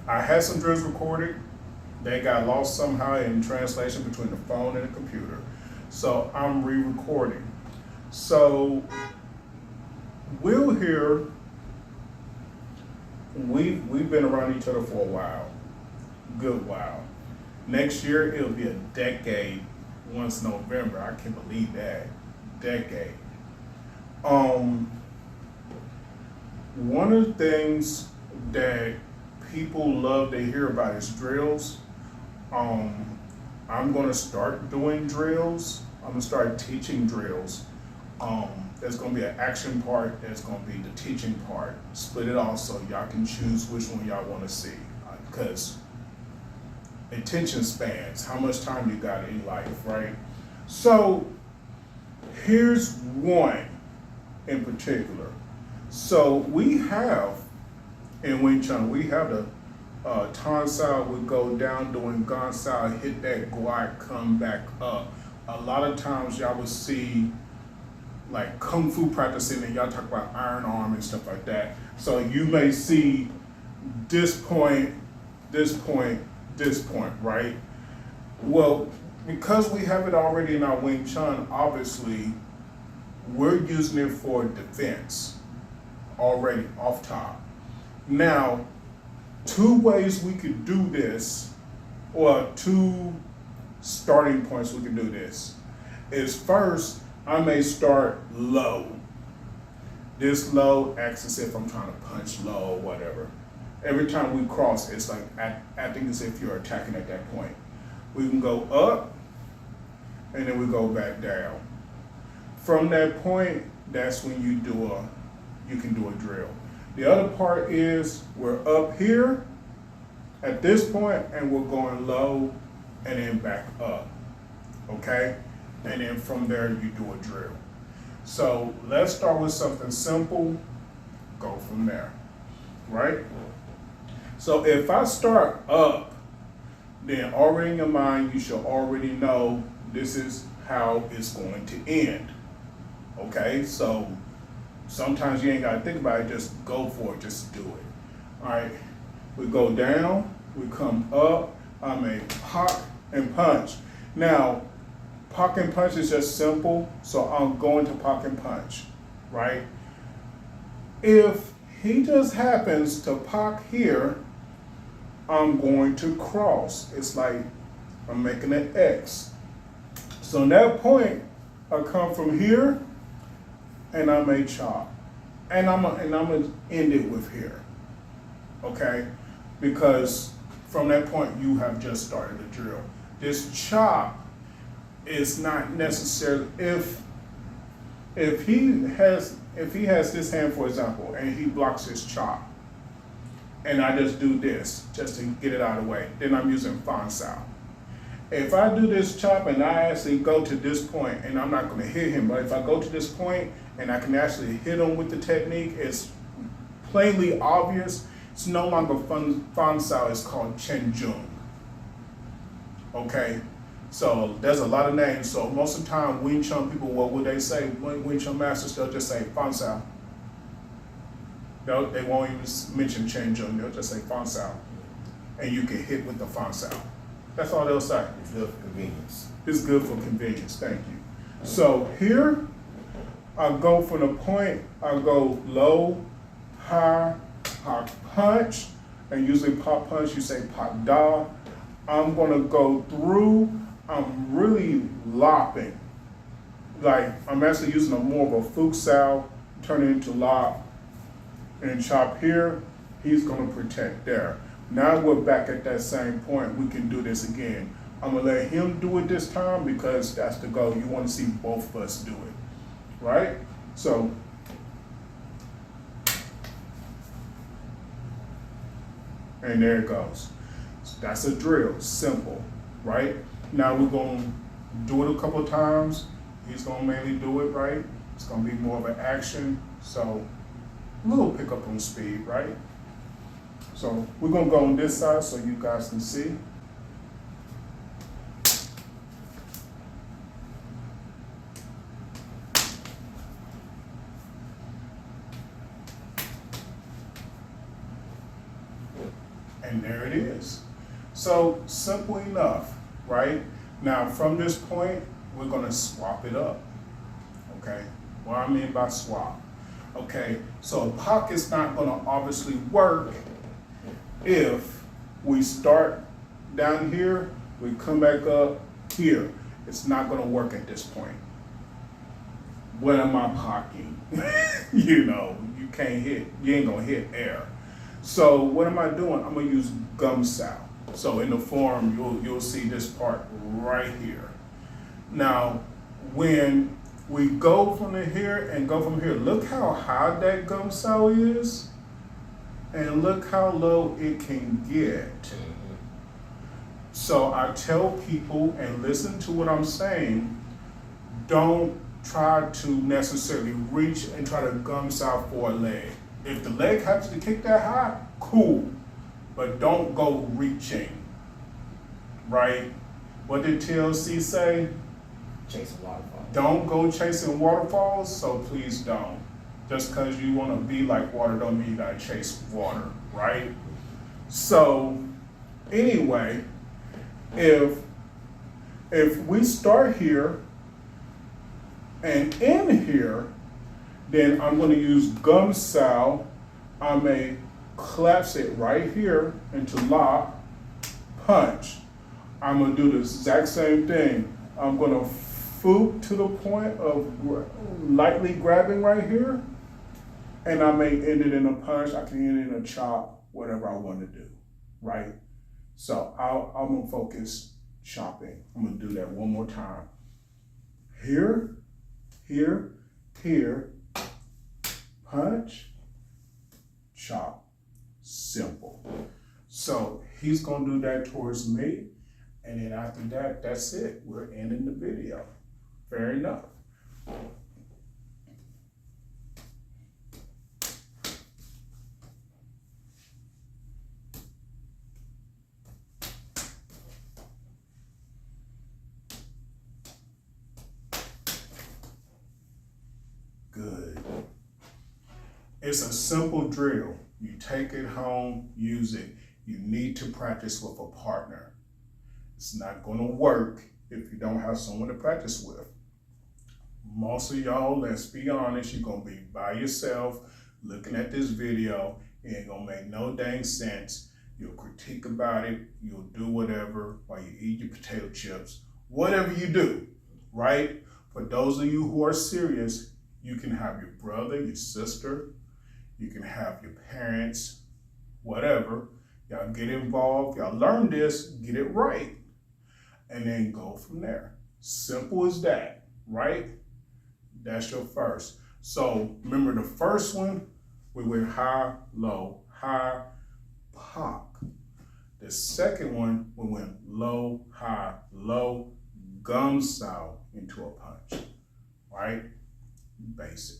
I had some drills recorded. They got lost somehow in translation between the phone and the computer. So I'm re-recording. So Will here, we've been around each other for a while, good while. Next year it'll be a decade once November. I can't believe that, decade. One of the things that people love to hear about is drills. I'm gonna start doing drills. I'm gonna start teaching drills. There's gonna be an action part, there's gonna be the teaching part. Split it off so y'all can choose which one y'all wanna see. Because attention spans, how much time you got in life, right? So here's one in particular. So we have, in Wing Chun, we have the Tan Sao would go down doing Gan Sao, hit that glide, come back up. A lot of times y'all would see like Kung Fu practicing and y'all talk about iron arm and stuff like that. So you may see this point, this point, this point, right? Well, because we have it already in our Wing Chun, obviously, we're using it for defense already off top. Now, two ways we could do this, or two starting points we can do this, is first, I may start low. This low acts as if I'm trying to punch low or whatever. Every time we cross, it's like acting as if you're attacking at that point. We can go up, and then we go back down. From that point, that's when you can do a drill. The other part is we're up here at this point, and we're going low and then back up, okay? And then from there, you do a drill. So let's start with something simple, go from there, right? So if I start up, then already in your mind, you should already know this is how it's going to end, okay? So sometimes you ain't gotta think about it, just go for it, just do it. All right, we go down, we come up, I may pop and punch. Now, pop and punch is just simple, so I'm going to pop and punch, right? If he just happens to pop here, I'm going to cross. It's like I'm making an X. So in that point, I come from here, and I may chop. And I'm gonna end it with here, okay? Because from that point, you have just started a drill. This chop is not necessarily, if he has this hand, for example, and he blocks his chop, and I just do this, just to get it out of the way, then I'm using Fan Sao. If I do this chop and I actually go to this point, and I'm not gonna hit him, but if I go to this point and I can actually hit him with the technique, it's plainly obvious. It's no longer Fan Sao, it's called Chen Jung. Okay, so there's a lot of names. So most of the time, Wing Chun people, what would they say? Wing Chun masters, they'll just say Fan Sao. They won't even mention Chen Jung, they'll just say Fan Sao. And you can hit with the Fan Sao. That's all they'll say. It's good for convenience. It's good for convenience, thank you. So here, I go from the point, I go low, high, pop punch, and usually pop punch, you say pop da. I'm gonna go through, I'm really lopping. Like, I'm actually using more of a Fuq Sao, turn it into lop, and chop here, he's gonna protect there. Now we're back at that same point, we can do this again. I'm gonna let him do it this time because that's the goal. You wanna see both of us do it, right? So, and there it goes. That's a drill, simple, right? Now we're gonna do it a couple of times. He's gonna mainly do it, right? It's gonna be more of an action, so a little pickup on speed, right? So we're gonna go on this side so you guys can see. And there it is. So simple enough, right? Now from this point, we're gonna swap it up, okay? What I mean by swap. Okay, so a pocket's not gonna obviously work if we start down here, we come back up here. It's not gonna work at this point. What am I pocketing? You know, you can't hit, you ain't gonna hit air. So what am I doing? I'm gonna use gum sow. So in the form, you'll see this part right here. Now, when we go from here and go from here, look how high that gum sow is, and look how low it can get. So I tell people, and listen to what I'm saying, don't try to necessarily reach and try to gum sow for a leg. If the leg happens to kick that high, cool, but don't go reaching, right? What did TLC say? Chasing waterfalls. Don't go chasing waterfalls, so please don't. Just because you want to be like water don't mean you gotta chase water, right? So anyway, if we start here and in here, then I'm going to use gum sow. I may collapse it right here into lock, punch. I'm going to do the exact same thing. I'm going to foop to the point of lightly grabbing right here, and I may end it in a punch. I can end it in a chop, whatever I want to do, right? So I'm going to focus chopping. I'm going to do that one more time. Here, here, here, punch, chop, simple. So he's gonna do that towards me, and then after that, that's it. We're ending the video. Fair enough. Good. It's a simple drill. You take it home, use it. You need to practice with a partner. It's not going to work if you don't have someone to practice with. Most of y'all, let's be honest, you're going to be by yourself looking at this video. It ain't going to make no dang sense. You'll critique about it. You'll do whatever while you eat your potato chips. Whatever you do, right? For those of you who are serious, you can have your brother, your sister, you can have your parents, whatever. Y'all get involved, y'all learn this, get it right, and then go from there. Simple as that, right? That's your first. So remember the first one, we went high, low, pop. The second one, we went low, high, low, gum sow into a punch, right? Basic.